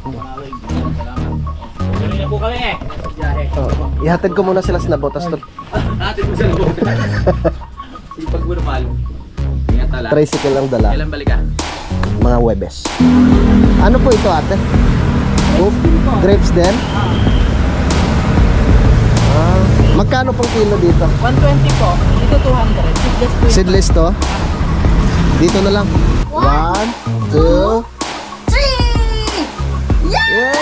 Tuloy na po kami eh. Ihatid ko muna sila sa Nabotas to. Hatid mo sa loob. Sipag mo naman. Ingat tala. Tricycle lang dala. Kailan balik ka? Mga Webes. Ano po ito ate? Oh, grapes din? Magkano pong kilo dito? 120 po. Dito 200. Seedless to? Dito na lang. 1, 2, 3! Yeah!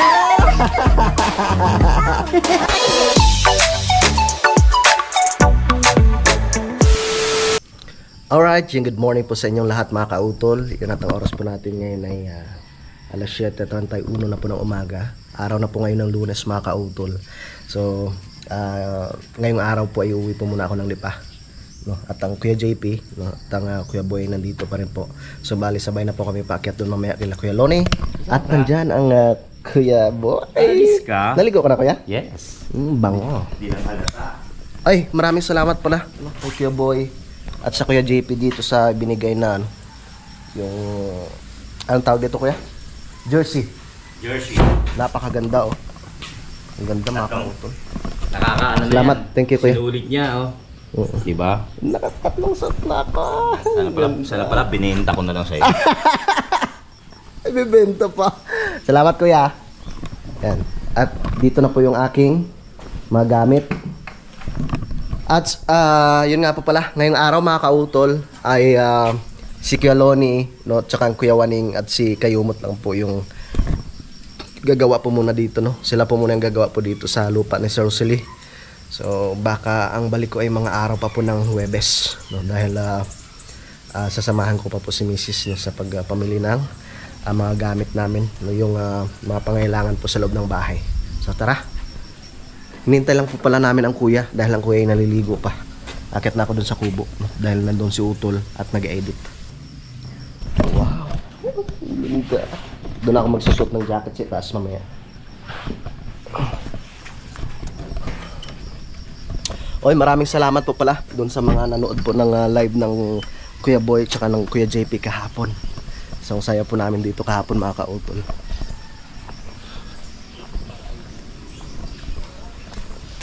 Alright, good morning po sa inyong lahat mga kautol. Yun at ang oras po natin ngayon ay alas 7:31 na po ng umaga. Araw na po ngayon ng Lunes mga kautol. So, ngayong araw po ay uuwi po muna ako ng Lipa, no? At ang Kuya JP, no? At ang Kuya Boy nandito pa rin po. So bali sabay na po kami paakyat doon mamaya kila Kuya Loni. At nandyan ang Kuya Boy. Alis ka? Naligo ka na Kuya? Yes. Bango. Di na halata. Ay, maraming salamat pala, no? Kay Kuya Boy at sa Kuya JP dito sa binigay na yung anong tawag dito Kuya? Jersey. Napakaganda oh. Ang ganda mga kautol. Nakakaano na Salamat, yan. thank you Kuya. Sinulit niya oh. Diba? Nakatatlong shot na ako. Sana pala binenta ko na lang sa'yo. Ay, bibenta pa. Salamat Kuya. Yan. At dito na po yung aking mga gamit. At yun nga po pala, ngayong araw mga kautol ay si Kuya Loni, no, tsaka ang Kuya Waning at si Kayumot lang po yung gagawa po muna dito, no. Sila po muna yung gagawa po dito sa lupa ni Sir Rosalie. So baka ang balik ko ay mga araw pa po ng Huwebes, no, dahil sasamahan ko pa po si Mrs. no, sa pagpamili ng mga gamit namin, no, yung mga pangailangan po sa loob ng bahay. So tara. Hinintay lang po pala namin ang kuya dahil ang kuya ay naliligo pa. Akit na ako dun sa kubo, no, dahil nandun si Utol at nag-edit. Wow. Ganda. Doon ako magsusot ng jacket sa taas mamaya. Oy, maraming salamat po pala doon sa mga nanood po ng live ng Kuya Boy tsaka ng Kuya JP kahapon. So, saya po namin dito kahapon mga kautol.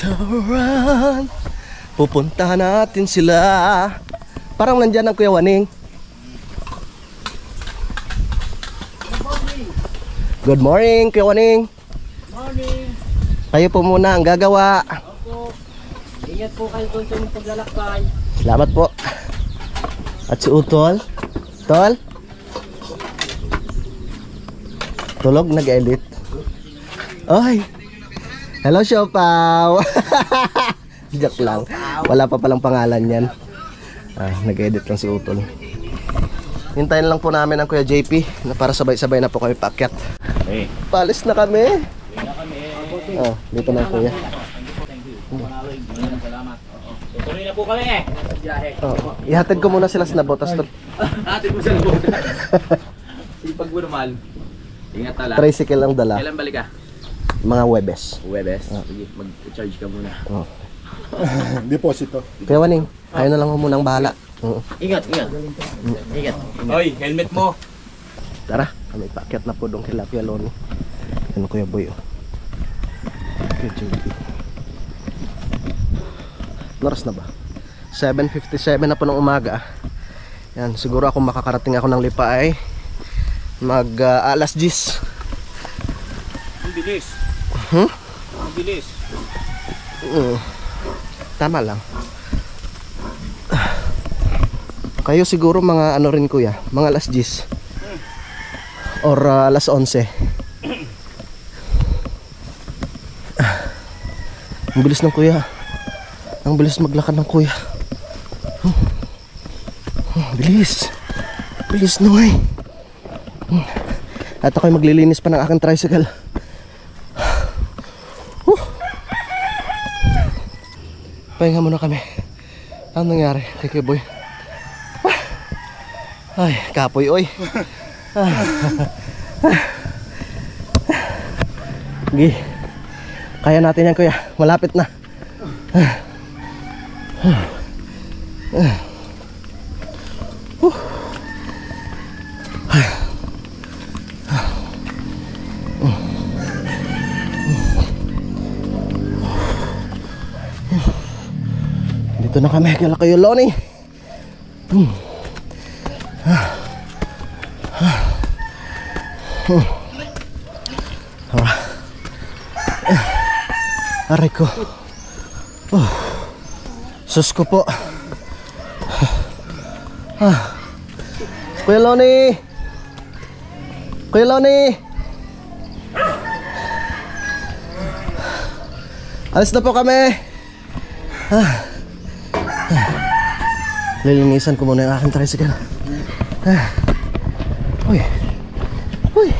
Taran, pupunta natin sila. Parang nandyan ang Kuya Waning. Good morning, Kuya Waning. Morning. Kayo po muna ang gagawa. Opo. Ingat po kayo doon sa inyong paglalakbay. Salamat po. At si Utol. Tol? Tulog, nag-edit. Oy. Hello, Siopaw. Joke lang. Wala pa palang pangalan yan. Nag-edit lang si Utol. Hintayin lang po namin ang Kuya JP na para sabay-sabay na po kami paakyat. Hey. Palis na kami. Dito na Kuya. Tuloy na po kami eh. Ihatid ko muna sila sa Nabotas to. Hatid mo sa loob. Sipag mo naman. Ingat tala. Tricycle lang dala. Kailan balik ka? Mga Webes. Huwebes. Sige, mag-charge ka muna. Deposito. Kuya Waning, kayo na lang ho munang bahala. Ingat. Oy, helmet mo. Tara, kami paakyat na po doon kila Kuya Loni. Ano Kuya Boy oh. Kuya JP. Oras na ba? 7:57 na po ng umaga. Yan, siguro ako makakarating ako ng Lipa ay alas 10. Ang bilis. Ang bilis. Tama lang. Kayo siguro mga ano rin Kuya, mga alas 10 or alas 11. Ang bilis ng Kuya. Ang bilis maglakad ng Kuya. Bilis. Bilis no eh. At ako'y maglilinis pa ng aking tricycle. Pahinga muna kami. Ano nangyari kay Kuya Boy? Ay, kapoy oy. Gi. Kaya natin yan Kuya. Malapit na. na kami kala kayo Lonnie. Aray ko. Sus ko po. Kuya Lonnie. Kuya Lonnie. Alis na po kami. Lilinisan ko muna yung aking tricycle. Uy. Uy.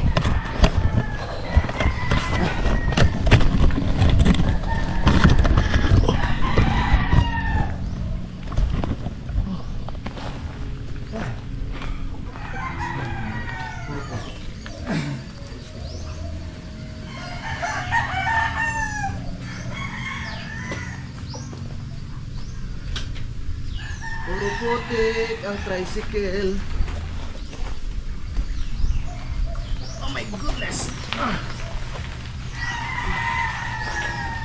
Puro putik ang tricycle. Oh my goodness.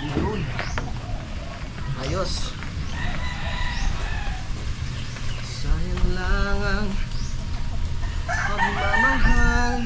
Yun. Ayos. Sayang lang ang pagmamahal.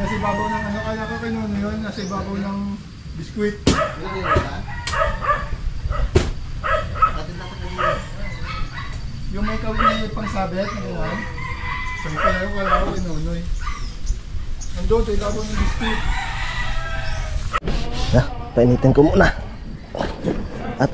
Nasa ibabaw ng ano, kaya ko kinuno yun, nasa ibabaw ng biskwit. Yung may kawin pang sabit na gano'n. Sabi ko na yung kala ko kinuno eh. Nandun, sa ibabaw ng biskwit. Painitin ko muna. At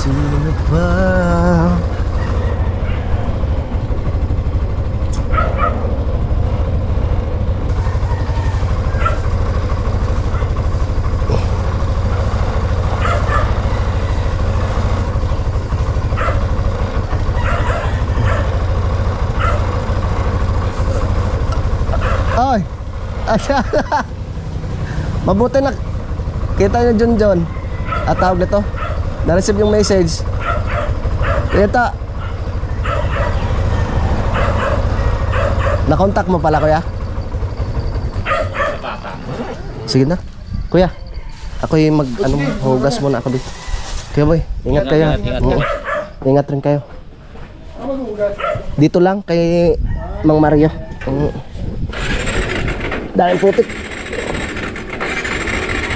sino ba? Ay! Asya! Mabuti na kita niyo John at tawag nito. Na-receive yung message. Ito. Na-contact mo pala kuya? Sige na. Kuya, ako yung hugas muna ako dito. Kaya boy, ingat kayo. Ingat rin kayo. Dito lang kay Mang Mario. Dahil putik.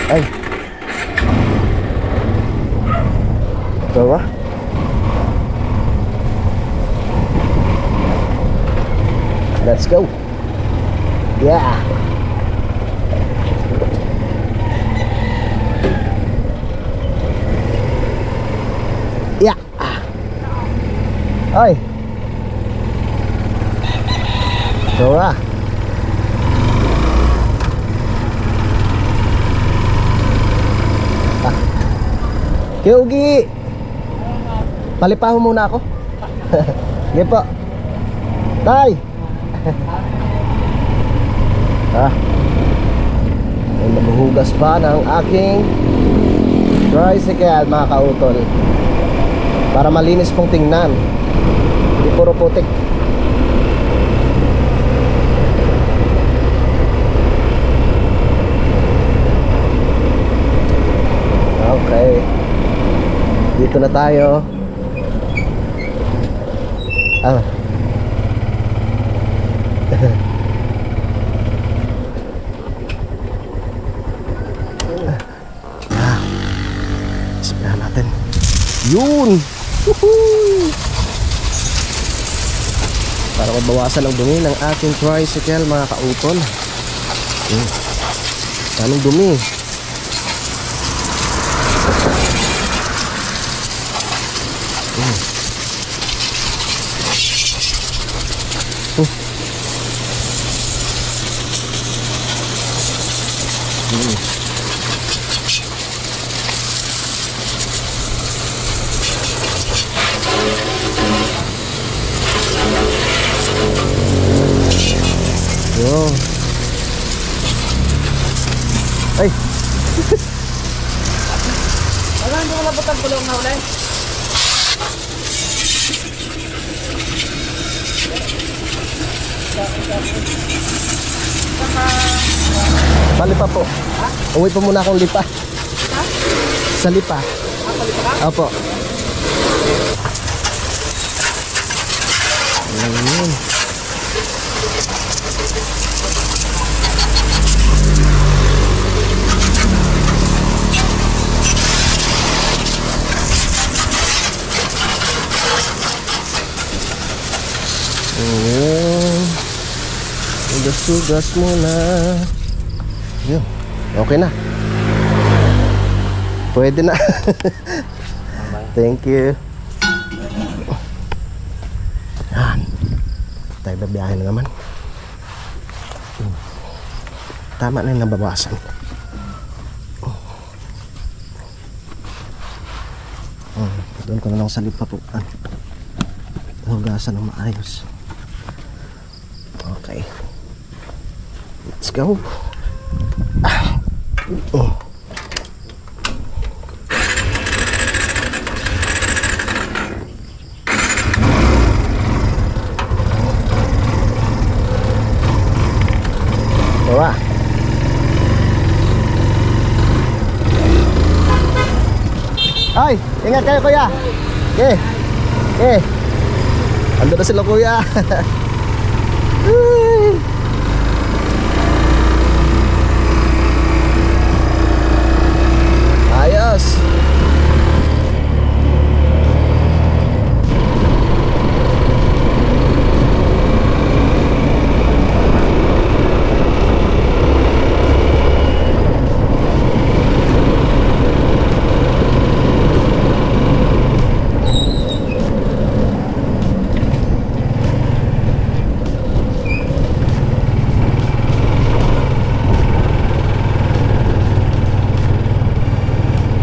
Ay. Coba. Let's go. Yeah. Yeah. Oi. Coba. Kyugi. Palipaho muna ako. Sige po. Tay. Ay, nabuhugas pa ng aking tricycle mga kautol. Para malinis pong tingnan. Hindi puro putik. Okay. Dito na tayo. Ah. Isprayan natin. Yun! Woohoo! Para mabawasan ang dumi ng ating tricycle, mga kautol. Anong dumi? Yo. Ay. Wala, hindi ko labot ang kulong na ulit. Palipa po. Uwi po muna akong lipa. Sa lipa. Opo. Ayun. Sugas muna. Yun. Okay na. Pwede na. Thank you. Yan. Tayo babiyahe na naman. Tama na yung nababawasan. Doon ko na lang sa lipapuan. Hugasan ng maayos. Okay. Let's go. Alright. Ay, ingat kayo kuya. Okay. Okay. Ando na sila kuya. Ayos.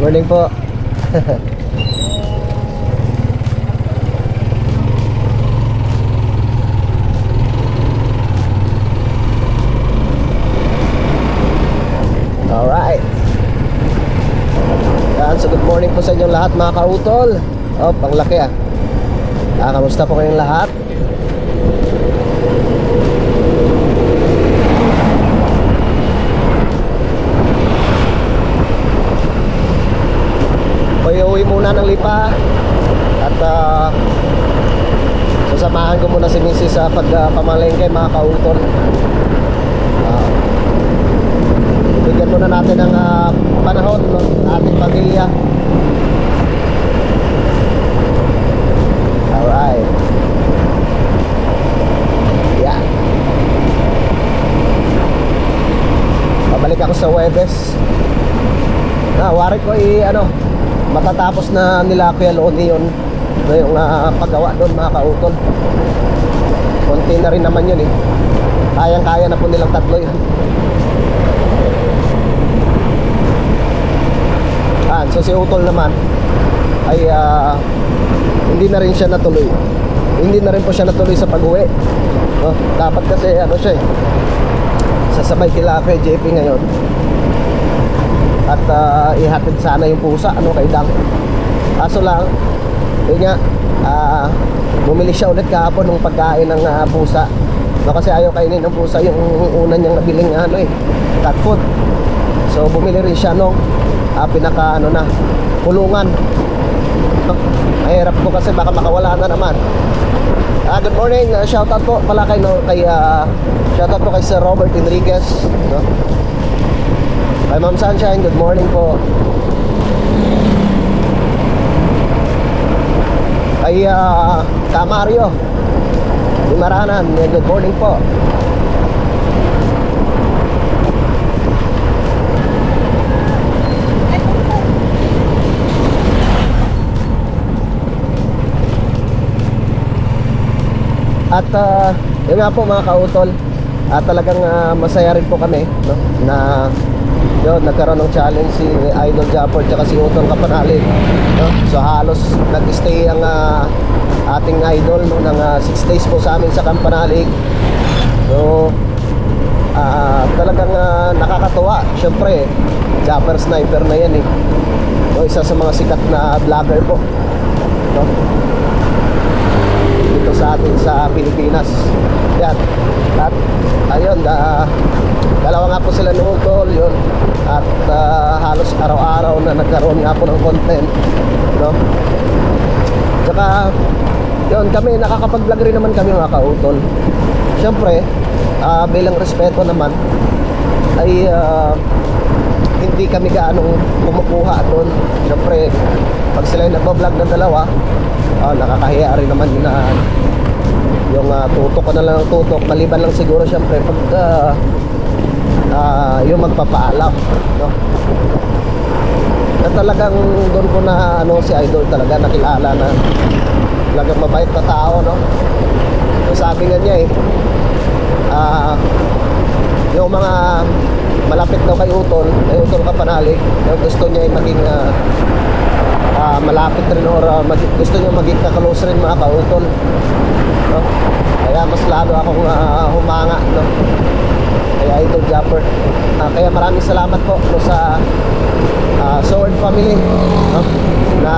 Morning po. Alright. Yan, so good morning po sa inyong lahat mga kautol. Oh, pang laki ah. Kamusta po kayong lahat? Uwi muna ng lipa at sasamahan ko muna si Mrs. sa pagpamalengke mga kautol. Bigyan muna natin ng panahon ng ating pamilya. Alright. Yeah. Pabalik ako sa Huwebes. Wari ko matatapos na nila Kuya Lodi yun, yung paggawa doon mga kautol. Konti na rin naman yun eh. Kayang-kaya na po nilang tatlo yun. So si Utol naman ay hindi na rin siya natuloy. Hindi na rin po siya natuloy sa pag-uwi. Dapat kasi siya sasabay kila kay JP ngayon. At ihatid sana yung pusa kay Dang. Kaso lang yun nga, bumili siya ulit kahapon ng pagkain ng pusa. Kasi ayaw kainin ng pusa yung una niyang nabiling cat food. So bumili rin siya nung pinaka ano na, kulungan. Mahirap po kasi baka makawala na naman. Good morning, shoutout po pala kay, shoutout po kay Sir Robert Enriquez, no? Kay Ma'am Sunshine, good morning po. Kay Mario Imaranan, good morning po. At yun nga po mga kautol, talagang masaya rin po kami, no? Na yun, nagkaroon ng challenge si Idol Japper at si Utol Kapanali, no? So halos nag-stay ang ating idol, no, ng 6 days po sa amin sa Kampanalig. So talagang nakakatuwa. Siyempre Japper Sniper na yan eh, no? Isa sa mga sikat na vlogger po, no? Dito sa atin sa Pilipinas. Yan. At ayun, dalawa nga po sila ng Utol yun. At halos araw-araw na nagkaroon nga po ng content, no? Tsaka yun, kami nakakapag-vlog rin naman kami mga kautol. Siyempre bilang respeto naman ay hindi kami gaanong kumukuha doon. Siyempre pag sila yung nagbablog ng dalawa, nakakahiya rin naman yun na yung tutok ka na lang ng tutok, maliban lang siguro siyempre pag yung magpapaalam, no? Na talagang doon ko na ano, si Idol talaga nakilala na talagang mabait na tao, no? So, sabi nga niya yung mga malapit daw kay Utol Kapanali, gusto niya maging malapit rin or gusto niya maging kakalose rin mga kautol, no? Kaya mas lalo akong humanga, no? Kaya Idol Japper, kaya maraming salamat po, no, sa Sword Family, no? Na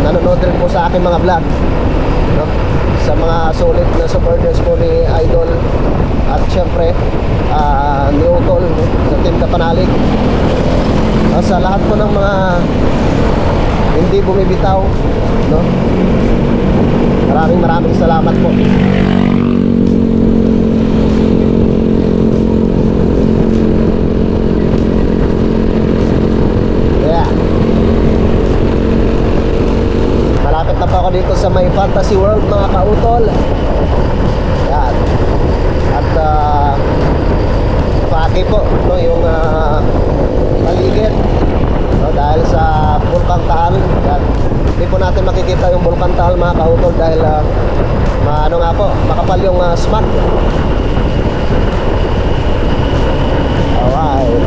nanonood rin po sa aking mga vlog, no? Sa mga solid na supporters po ni Idol at syempre ni Utol, no? Sa Team Kapanalig, sa lahat po ng mga hindi bumibitaw, no? Maraming salamat po. Yeah. Malapit na po ako dito sa may Fantasy World mga kautol. Yan. At pagi po, no, yung paligid, no, dahil sa Bulkang Taal. Yan. Hindi po natin makikita yung Bulkang Taal mga kautol dahil ano nga po, makapal yung smog. Alright.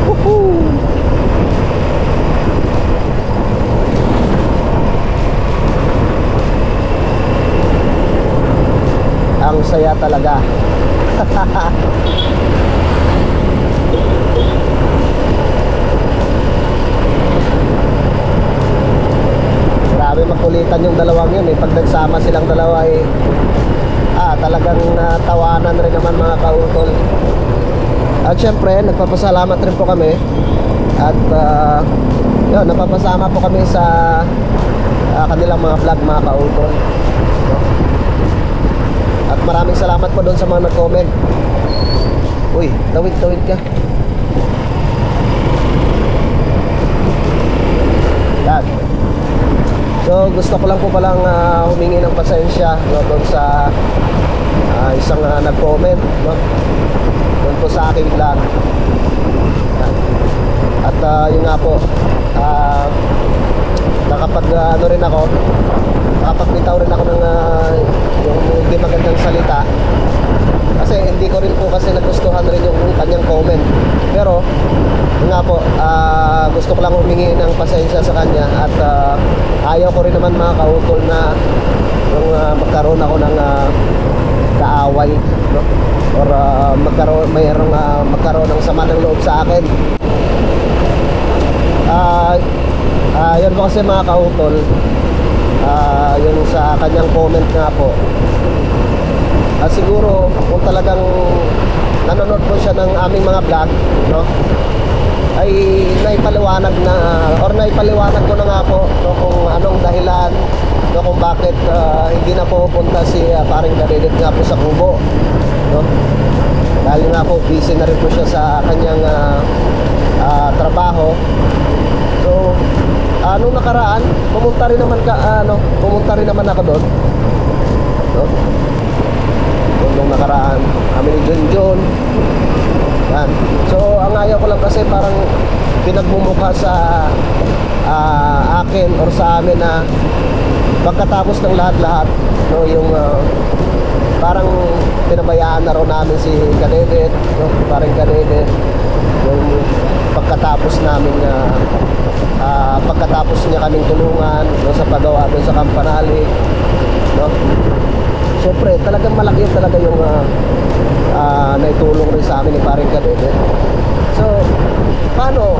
Woohoo! Ang saya talaga. Grabe makulitan yung dalawang yun eh. Pag nagsama silang dalawa eh, talagang tawanan rin naman mga kautol. At syempre nagpapasalamat rin po kami. At yun, napapasama po kami sa kanilang mga vlog mga kautol, no? At maraming salamat po doon sa mga nag-comment. Uy, tawid ka. Yan. So gusto ko lang po palang humingi ng pasensya, no, doon sa isang nag-comment, no, doon po sa aking vlog. Yan. At yun nga po, nakapag rin ako, nakapagbitaw rin ako ng yung hindi magandang salita, kasi hindi ko rin po kasi nagustuhan rin yung kanyang comment. Pero yun nga po, gusto ko lang humingi ng pasensya sa kanya. At ayaw ko rin naman mga kautol na yung magkaroon ako ng kaaway, no? Or magkaroon ng sama ng loob sa akin. Yun po kasi mga kautol, yun sa kanyang comment nga po, siguro kung talagang nanonood po siya ng aming mga vlog, no, ay naipaliwanag na or naipaliwanag ko na nga po, no, kung anong dahilan, no, kung bakit hindi na po punta si paring Kadedit nga po sa kubo, no, dahil nga po busy na rin po siya sa kanyang trabaho. So nung nakaraan pumunta rin naman ako doon, no? Nung nakaraan kami ni Junjun yan. So ang ayaw ko lang kasi parang pinagmumukha sa akin or sa amin na pagkatapos ng lahat-lahat, no, yung parang pinabayaan na raw namin si Kadedit, no, parang Kadedit, yung pagkatapos namin pagkatapos niya kaming tulungan, no, sa paggawa doon sa Campanali, no. Siyempre talagang malaki talaga yung naitulong rin sa amin ni paring Kadedit. So paano,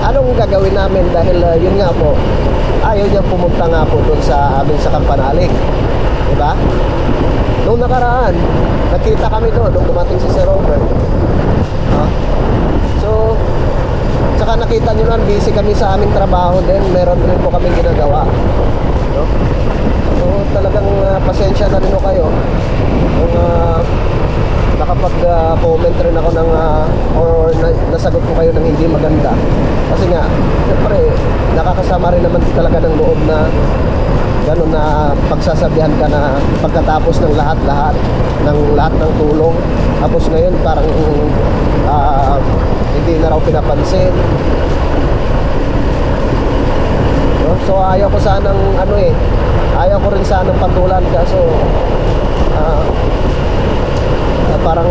anong gagawin namin dahil yun nga po, ayaw niya pumunta nga po doon sa amin sa Campanali, diba? Nung nakaraan nakita kami doon nung dumating si Sir Robert, so saka nakita nyo lang busy kami sa aming trabaho din, meron rin po kaming ginagawa, no? So talagang pasensya na rin po kayo kung nakapag-comment rin ako ng or nasagot ko kayo ng hindi maganda, kasi nga siyempre nakakasama rin naman talaga ng loob na gano'n na pagsasabihan ka na pagkatapos ng lahat ng tulong, tapos ngayon parang hindi na raw pinapansin, no? So ayaw ko sanang ayaw ko rin sanang patulan, kaso parang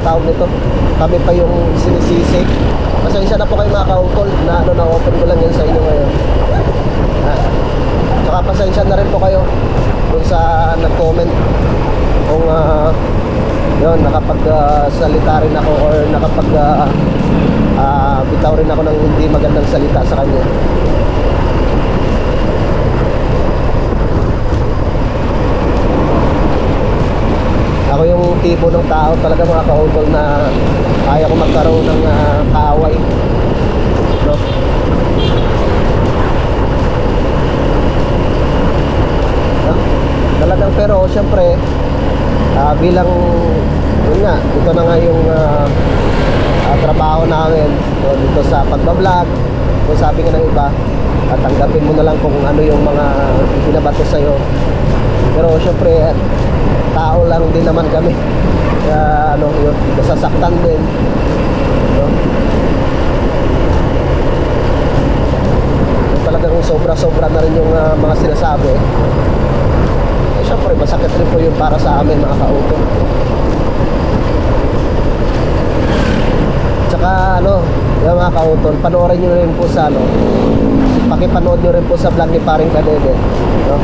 tawag nito, kami pa yung sinisisi. Pasensya na po kayo mga kaungkol na na-open ko lang yan sa inyo ngayon. Saka pasensya na rin po kayo kung sa nag-comment kung yun, nakapag-salita rin ako or bitaw rin ako ng hindi magandang salita sa kanya. Ako yung tipo ng tao talaga mga kaungkol na kaya ko magkaroon ng kaaway, no? Talagang, pero syempre bilang yun nga, ito na nga yung trabaho namin, no, dito sa pagbablog. Kung sabi nga ng iba, tanggapin mo na lang kung ano yung mga binabato sa'yo, pero syempre tao lang din naman kami, yun, nasasaktan din, no? Talagang sobra-sobra na rin yung mga sinasabi. Siyempre masakit rin po yun para sa amin mga kauto. Tsaka yung mga kautol, panoorin nyo rin po sa pakipanood nyo rin po sa vlog ni paring Kadedit, no?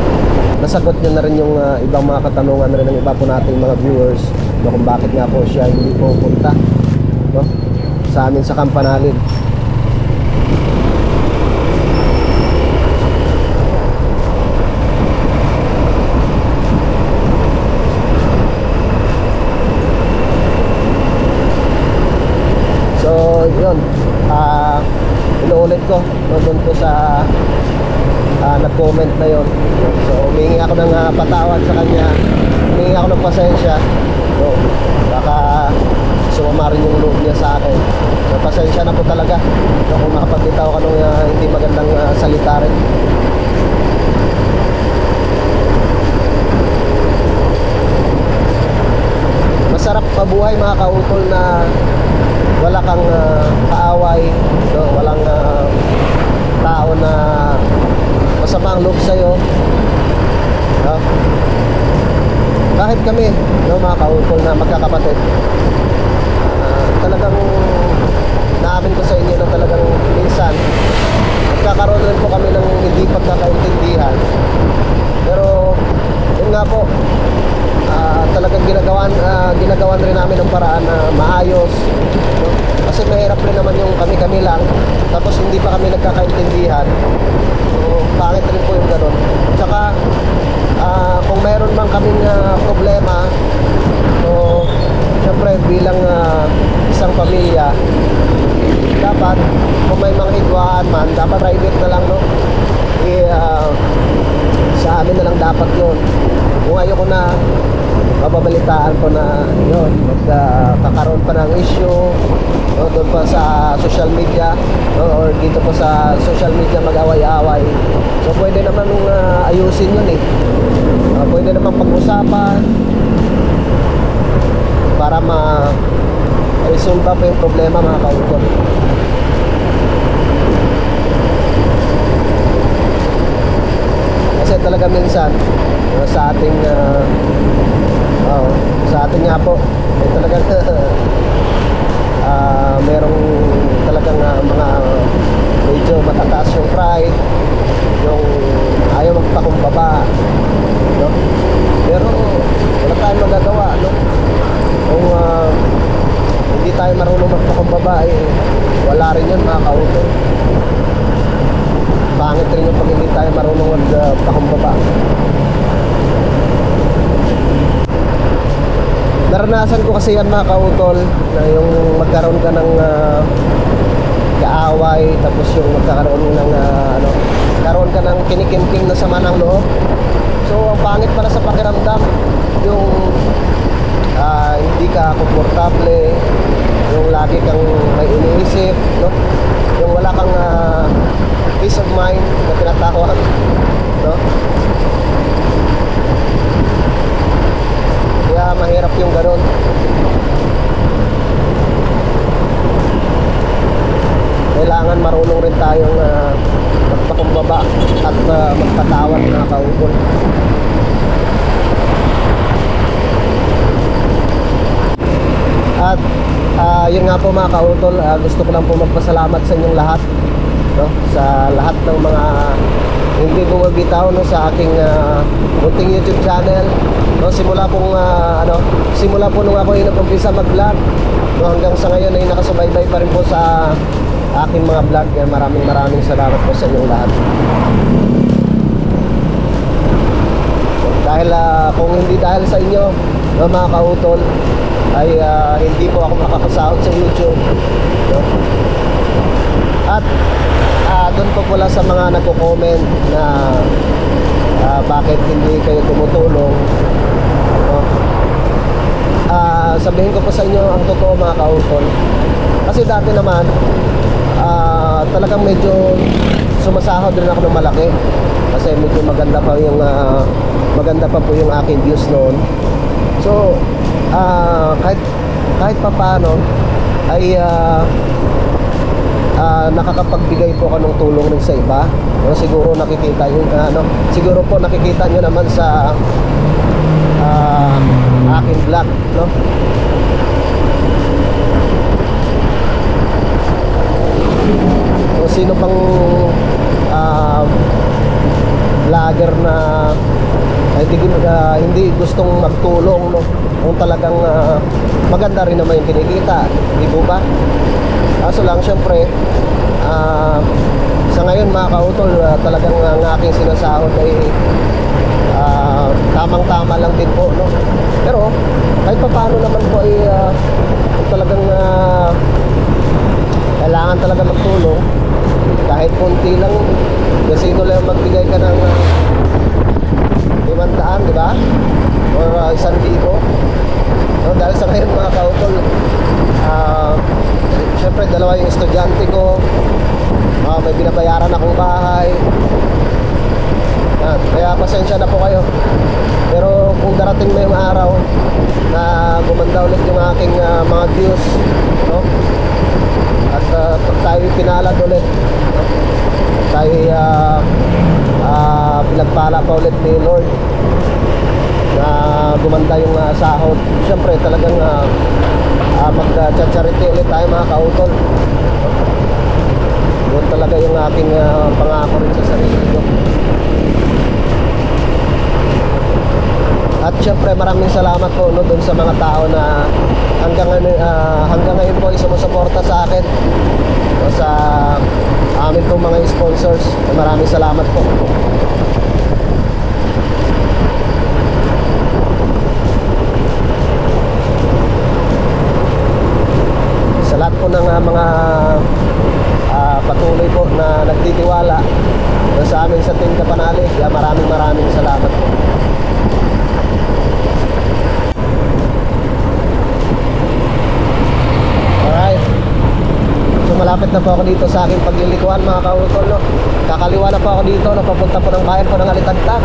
Nasagot nyo na rin yung ibang mga katanungan rin ng iba po nating mga viewers, no, kung bakit nga po siya hindi po punta, no, sa amin sa Campanali. Yun, inuulit ko, no, doon po sa nag-comment na yun. So humingi ako ng patawad sa kanya, humingi ako ng pasensya, no, baka sumama rin yung loob niya sa akin. So pasensya na po talaga, no, kung makapagbitaw ka ng hindi magandang salita rin. Masarap mabuhay mga kautol na wala kang kaaway, no? Walang tao na masama ang loob sa'yo, no? Kahit kami, no, mga kautol na magkakapatid, talagang naamin ko sa inyo na talagang minsan nagkakaroon rin po kami ng hindi pagkakaintindihan, pero yun nga po, talagang ginagawan rin namin ng paraan na maayos, no? Kasi mahirap rin naman yung kami-kami lang, tapos hindi pa kami nagkakaintindihan. So pangit rin po yung gano'n. Tsaka kung mayroon man kaming problema, so syempre bilang So pwede naman ayusin yun eh. Pwede naman pag-usapan para ma-resolve pa yung problema mga kautol. Kasi talaga minsan sa ating sa ating nga po talagang merong talagang mga medyo matataas yung pride, yung ayaw magpakumbaba, no? Pero wala tayong magagawa, no? Kung hindi tayo marunong magpakumbaba, wala rin yun mga kautol. Pangit rin yung pag hindi tayo marunong magpakumbaba. Naranasan ko kasi yan mga kautol, na yung magkaroon ka ng kaaway, tapos yung magkakaroon ng karoon ka ng kinikimkim na sama ng loob. So ang pangit para sa pakiramdam, yung hindi ka komportable, yung lagi kang may iniisip, no? Yung wala kang peace of mind na tinatawag, no? Kaya mahirap yung gano'n. Kailangan marunong rin tayong magpakumbaba at magpatawad mga kautol. At yun nga po mga kautol, gusto ko lang po magpasalamat sa inyong lahat, no? Sa lahat ng mga hindi bumabitaw, no, sa aking munting YouTube channel, no? Simula po nung ako ay nag-umpisa mag-vlog, no, hanggang sa ngayon ay nakasubaybay pa rin po sa aking mga vlog. Maraming salamat po sa inyong lahat. Dahil kung hindi dahil sa inyo, no, mga kautol, ay hindi po ako makakasahod sa YouTube, no? At doon po pala sa mga nagko-comment na bakit hindi kayo tumutulong, no? Sabihin ko po sa inyo ang totoo mga kautol. Kasi dati naman talagang medyo sumasahod rin ako ng malaki. Kasi medyo maganda pa po yung aking views noon. So kahit pa paano ay nakakapagbigay po ako ng tulong rin sa iba. No, siguro nakikita nyo naman sa aking vlog, no? Kung sino pang vlogger na hindi gustong magtulong, no? Kung talagang maganda rin naman yung kinikita, di po ba? Kaso lang syempre sa ngayon mga kautol, talagang ang aking sinasahod ay tamang-tama lang din po, no? Pero kahit pa paano naman po ay talagang kailangan talaga magtulong kahit konti lang. Kasi sino lang magbigay ka ng 500, di ba? Or 1,000. No, dahil sa ngayon mga kautol, syempre dalawa yung estudyante ko, may binabayaran akong bahay. Kaya pasensya na po kayo. Pero kung darating na yung araw na gumanda ulit yung aking mga views, no? At pag tayo pinalad ulit, no? Tayo pinagpala pa ulit ni Lord na gumanda yung sahod, syempre talagang mag-charity ulit tayo mga kautol. Yun talaga yung aking pangako rin sa sarili ko. At syempre maraming salamat po, no, dun sa mga tao na hanggang ngayon po ay sumusuporta sa akin, no, sa amin pong mga sponsors. Maraming salamat po. Sa lahat po ng mga patuloy po na nagtitiwala sa amin sa Team Kapanalig, maraming salamat po. Alright, so malapit na po ako dito sa aking paglilikuan mga kautol, no? Kakaliwa na po ako dito, no? Papunta po ng bayan po ng Alitagtag.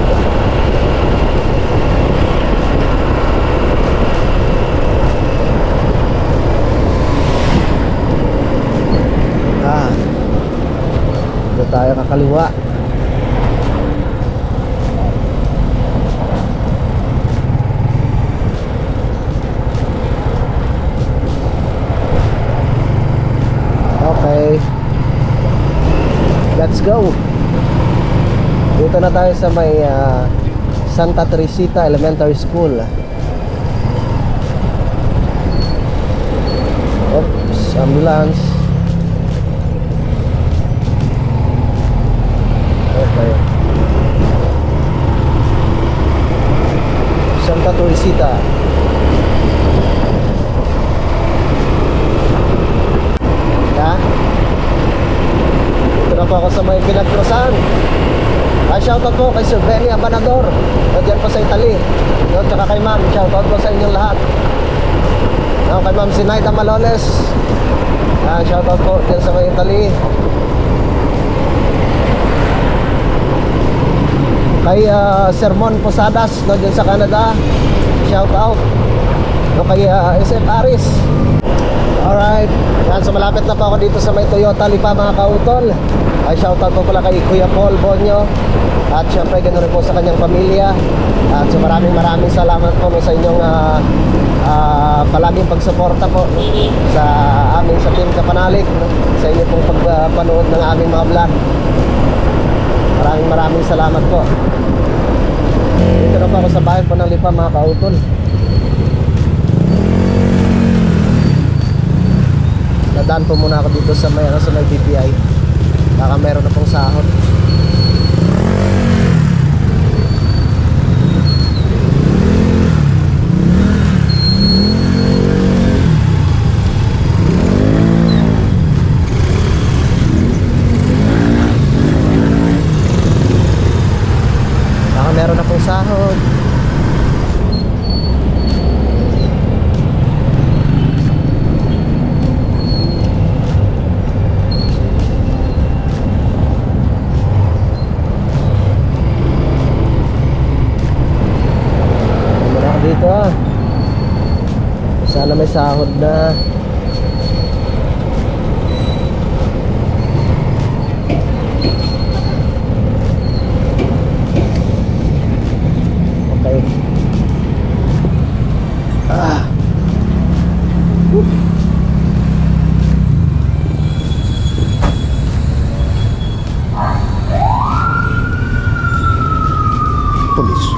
Dito tayo kakaliwa. Okay, let's go. Dito na tayo sa may Santa Teresita Elementary School. Oops, ambulance. Okay, Santa Teresita. Dito na po ako sa may pinagkrusan. Shoutout po kay Sir Benny Abanador, dyan po sa Italy. Yun, tsaka kay ma'am, shoutout po sa inyong lahat. Kay ma'am Sinaida Malones, shoutout po dyan sa may Italy. Kay Sermon Posadas, dyan sa Canada, shoutout. Kay SF Aris. Alright, yan, so malapit na po ako dito sa may Toyota Lipa mga kautol. Shoutout po pala kay Kuya Paul Bonyo. At syempre ganoon rin po sa kanyang pamilya. At so maraming salamat po sa inyong palaging pagsuporta po sa amin sa Team Kapanalik, sa inyo pong pagpanood ng aming mga vlog. Maraming salamat po. Dito na po ako sa bayan po ng Lipa mga kautol. Nadaan po muna ako dito sa may BPI. Baka meron na pong sahod. Baka meron na pong sahod. Sana may sahod na. Okay. Police.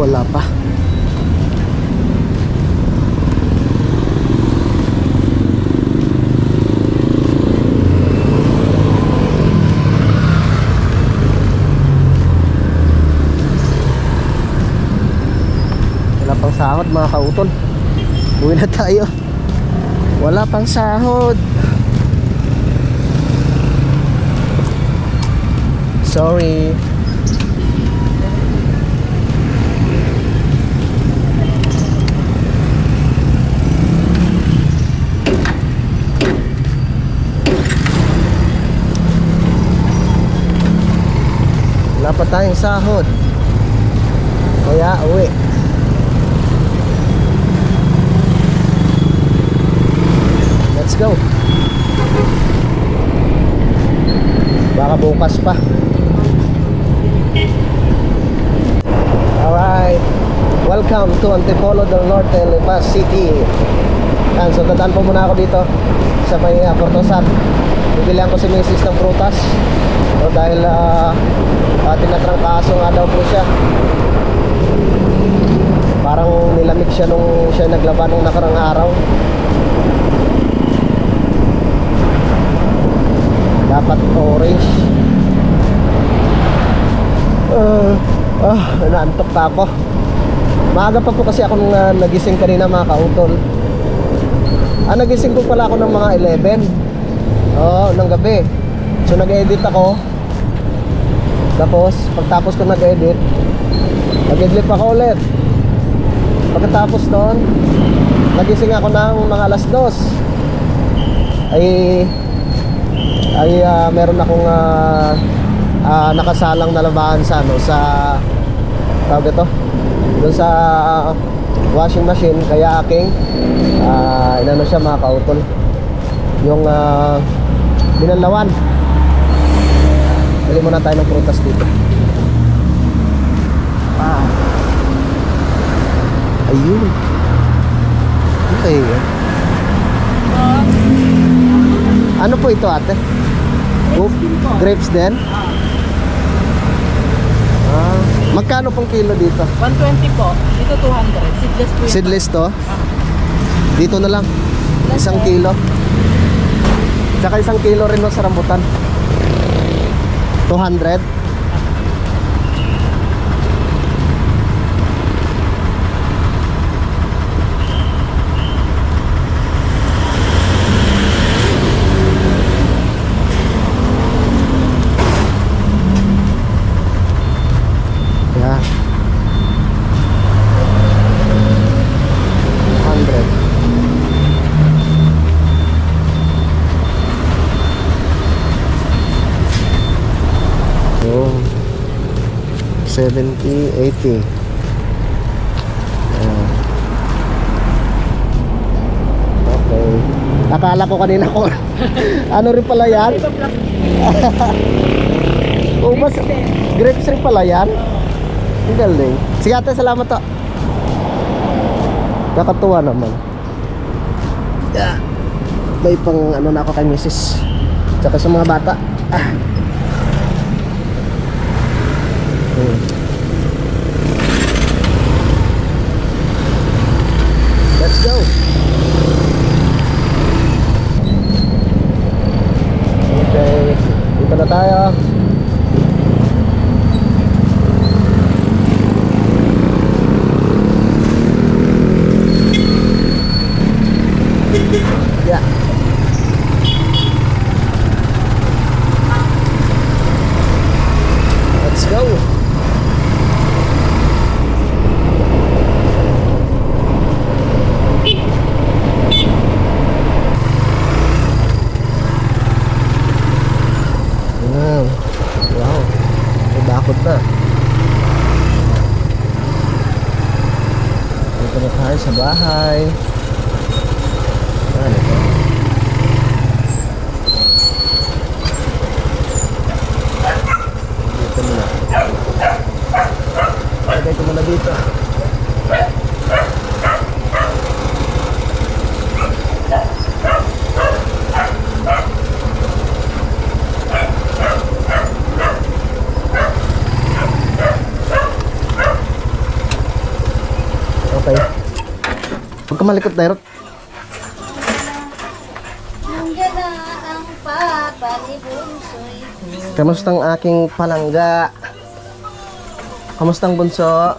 Wala pa. Wala pang sahod mga kautol. Uwi na tayo. Wala pang sahod. Sorry. Wala pa tayong sahod, kaya uwi. Let's go. Baka bukas pa. Alright, welcome to Antipolo del Norte, Lipa City. Yan, so dadaan po muna ako dito sa may Portosan. Bibilihan ko si Mrs. ng prutas, so, dahil tinatrangkaso nga daw po siya. Parang nilamig siya nung siya naglaba nung nakarang araw. Dapat orange. Naantok pa ako. Maaga pa po kasi akong nagising kanina mga kautol. Nagising po pala ako ng mga 11. Ng gabi. So nag-edit ako. Tapos pagtapos ko nag-edit, nag-edit ako ulit. Pagkatapos noon, nagising ako ng mga alas 2. Meron akong nakasalang na labahan sa tawag ito, doon sa washing machine. Kaya aking inano siya mga kautol, yung binanlawan. Bili muna tayo ng prutas dito. Ayun. Okay. Ano po ito ate? Grapes din? Magkano pong kilo dito? 120 po. Dito 200. Seedless po. Seedless to? Dito na lang. 1 kilo. Tsaka 1 kilo rin no, sa rambutan. 200. Yeah. 100. Oh, 70, 80. Okay. Akala ko kanina ko ano rin pala yan? Oh, mas grapes rin pala yan? Ang galing. Sige ate, salamat to. Kakatuwa naman. May pang ano na ako kay misis. Tsaka sa mga bata. Let's go. Okay, dito na tayo. Yeah. Let's go. Wow, may bakod na. Dito na tayo sa bahay. Ano ito? Dito muna. Lagay ko muna dito. Okay. Huwag ka malikot, Dairot. Kamustang aking palangga? Kamustang bunso?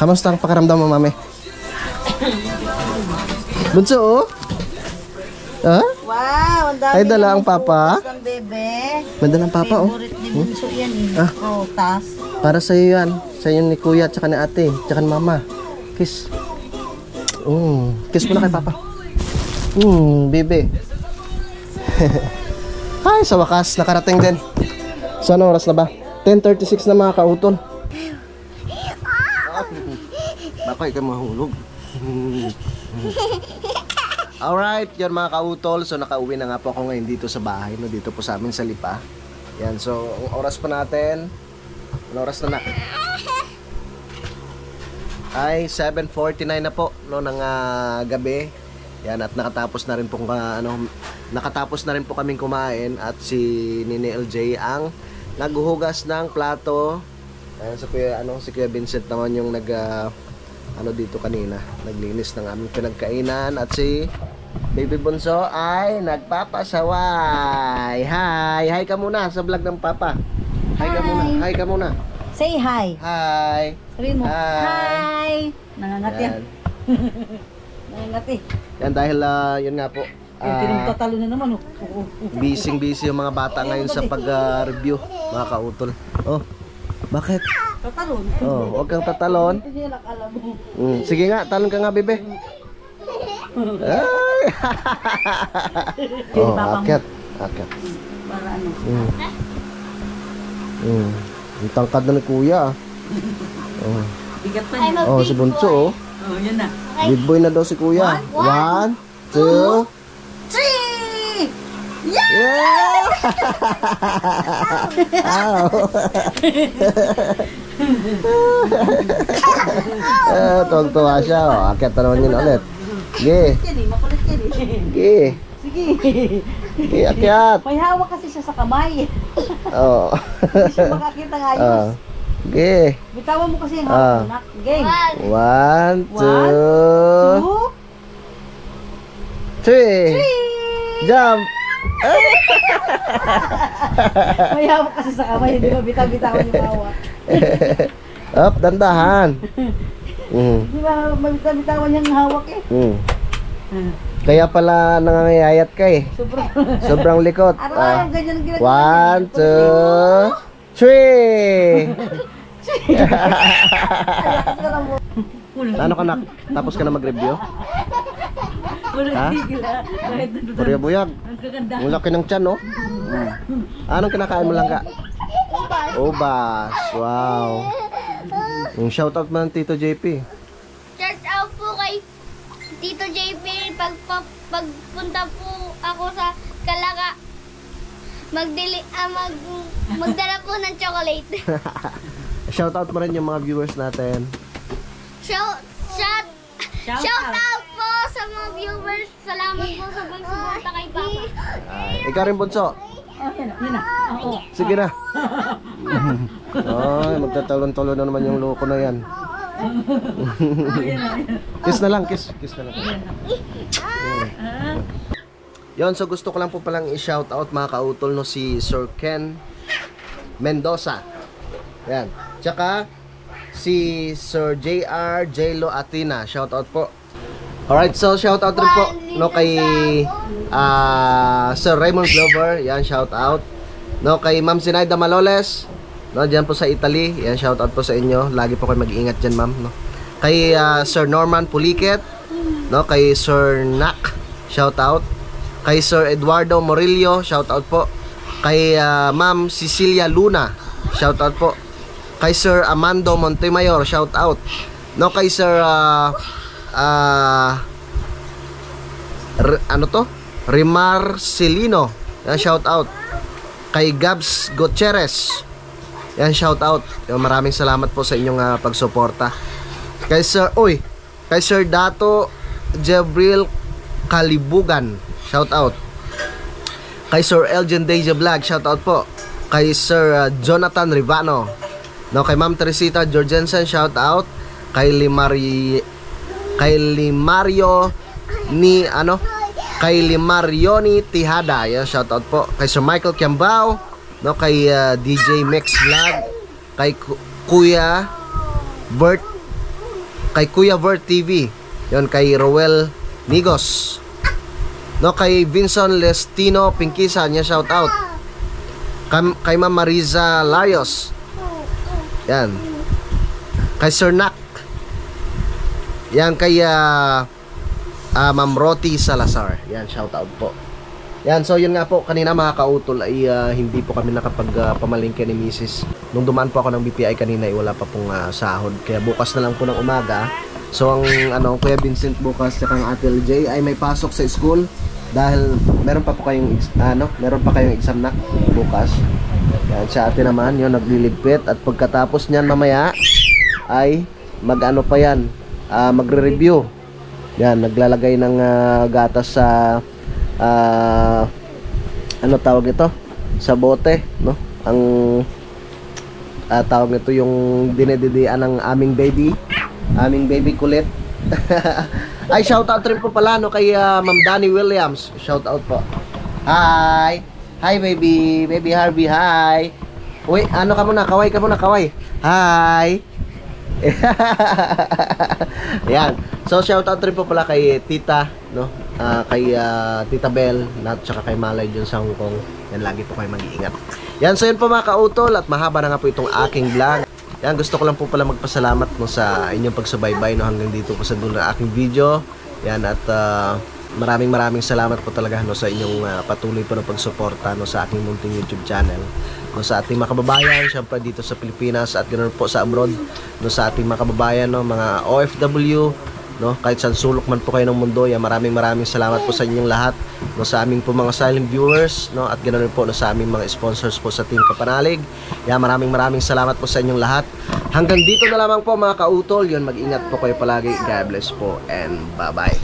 Kamustang pakiramdam mo, mami? Bunso, oh? Ha? Wow, ang dami. Ay, dala ang papa? Ng bebe. May dalang papa, oh. Favorite ni Bunso yan eh. Prutas. Para sa iyo yan. Sa iyo ni kuya, tsaka ni ate, tsaka ni mama. Kiss. Kiss mo na kay papa. Bebe. Ay, sa wakas, nakarating din. So, ano oras na ba? 10:36 na mga kautol. Baka ikaw mahulog. Alright, yan mga kautol. So, nakauwi na nga po ako ngayon dito sa bahay. No? Dito po sa amin sa Lipa. Yan, so, ang oras pa natin. Ano oras na na? Ay, 7:49 na po no, ng gabi. Yan, at nakatapos na rin po kaming kumain at si Nini LJ ang naghuhugas ng plato. Ayan, si Kuya Vincent naman yung ano dito kanina. Naglinis ng aming pinagkainan at si Baby Bunso ay nagpapasaway. Hi! Hi ka muna sa vlog ng Papa. Hi ka muna. Hi ka muna. Say hi. Hi! Sabihin mo, Hi. hi. Nangangati yan. Yan. Nangangati. Yan dahil yun nga po. Tatalo na naman. Busy yung mga bata ngayon sa pag-review, mga kautol. Oh, bakit? Tatalon. Oh, huwag kang tatalon. Hindi yan akala mo. Sige nga, talon ka nga, bebe. Ay! Oh, akyat. Akyat. Para ano. Ang tangkad na ni kuya. Oh, Bigat pa niya. oh si Bunso, oh. Oh, yan na. Big boy na daw si kuya. 1, 2, 3! yeah! Tuwang-tuwa siya, oh. Akyat na naman yun ulit. Sige. Yan eh, makulit yan eh. Sige. Sige. Sige, akyat. May hawak kasi siya sa kamay. Oh. Hindi siya makakita ng ayos. Sige. Bitawan mo kasi yung hawak mo, nak. Game. 1, 2, 3. Jump. May hawak kasi sa kamay. Hindi mo bitawan yung hawak. Up, dandahan. Di ba may bitawan yung hawak eh. Kaya pala nangangayayat ka eh. Sobrang likot. Araw, ganyan ang ginagawa. 1, 2, 3. Ano ka nak? Tapos ka na mag-review? Ha? Puriya buyag. Ang laki ng tiyan, no? Anong kinakain mo lang ka? Ubas. Wow. Yung shoutout mo ng Tito JP. Shout out po kay Tito JP. Pagpunta po ako sa Calaca, magdala po ng chocolate. Shoutout mo rin yung mga viewers natin. Shout out po sa mga viewers. Salamat po sa pagsuporta kay Papa. Ikaw rin, Bunso. Oh, yan na. Oo. Sige na. Ay, magtatalon-talon na naman yung loko na yan. Kiss na lang, kiss na lang. Yon, so gusto ko lang po palang i-shoutout mga kautol no si Sir Ken Mendoza. Yan. Tsaka si Sir JR Jelo Atina. Shoutout po. Alright, so shoutout rin po no kay Sir Raymond Glover. Yan, shoutout. No kay Ma'am Sinaida Maloles. No, diyan po sa Italy. Yan, shoutout po sa inyo. Lagi po kayo mag-iingat diyan, ma'am, no. Kay Sir Norman Puliket, no, kay Sir Nak, shoutout. Kay Sir Eduardo Morillo, shoutout po. Kay Ma'am Cecilia Luna, shoutout po. Kay Sir Amando Montemayor, shoutout. No, kay Sir Rimar Celino, yan, shoutout. Kay Gabs Gutierrez, yan, shoutout. Maraming salamat po sa inyong pagsuporta. Kay Sir Dato Jabril Kalibugan, shoutout. Kay Sir Elgin Deja Vlog, shoutout po. Kay Sir Jonathan Rivano, no, kay Ma'am Teresita Jorgensen, shoutout. Kay Limarioni Tihada, yan, shoutout po. Kay Sir Michael Kiambao, no, kay DJ Mex Vlog, kay Kuya Vert TV, yon, kay Roel Nigos, no, kay Vincent Lestino Pinkisan, niya, shout out. Kay Ma'am Mariza Larios, yan. Kay Sir Nak, yan. Kay Ma'am Roti Salazar, yan, shout out po. Yan, so yun nga po, kanina mga kautol ay hindi po kami nakapagpamalingke ni Mrs. Nung dumaan po ako ng BPI kanina ay wala pa pong sahod. Kaya bukas na lang po ng umaga. So ang Kuya Vincent bukas at ang Ate LJ ay may pasok sa school dahil meron pa kayong exam na bukas. Yan, sa ate naman yun nagliligpit at pagkatapos niyan mamaya ay magre-review. Yan, naglalagay ng gatas sa ano tawag ito, sa bote, no? Ang tawag nito yung dinedidian ng aming baby. aming baby kulit. Ay, shout out rin po pala no kay Ma'am Danny Williams. Shout out po. Hi. Hi baby. Baby Harvey, hi. Uy, ano ka muna? Kaway ka muna, kaway. Hi. Yan. So shout out rin po pala kay Tita, no? Kay Tita Bell, at saka kay Malay dyan sa Hong Kong. Yan, lagi po kayo mag-iingat. Yan, so yun po mga kautol, at mahaba na nga po itong aking vlog. Yan, gusto ko lang po pala magpasalamat no sa inyong pagsubaybay no hanggang dito po sa dulo ng aking video. Yan, at maraming salamat po talaga no sa inyong patuloy po na pagsuporta no sa aking munting YouTube channel. No sa ating mga kababayan, syempre dito sa Pilipinas at ganoon po sa abroad, no sa ating mga kababayan no, mga OFW, no, kahit saan sulok man po kayo ng mundo, yan, maraming salamat po sa inyong lahat, no, sa aming po mga silent viewers, no, at ganoon po no, sa aming mga sponsors po sa Team Kapanalig. Yan, maraming salamat po sa inyong lahat. Hanggang dito na lamang po mga kautol. Yun, mag-ingat po kayo palagi. God bless po and bye-bye.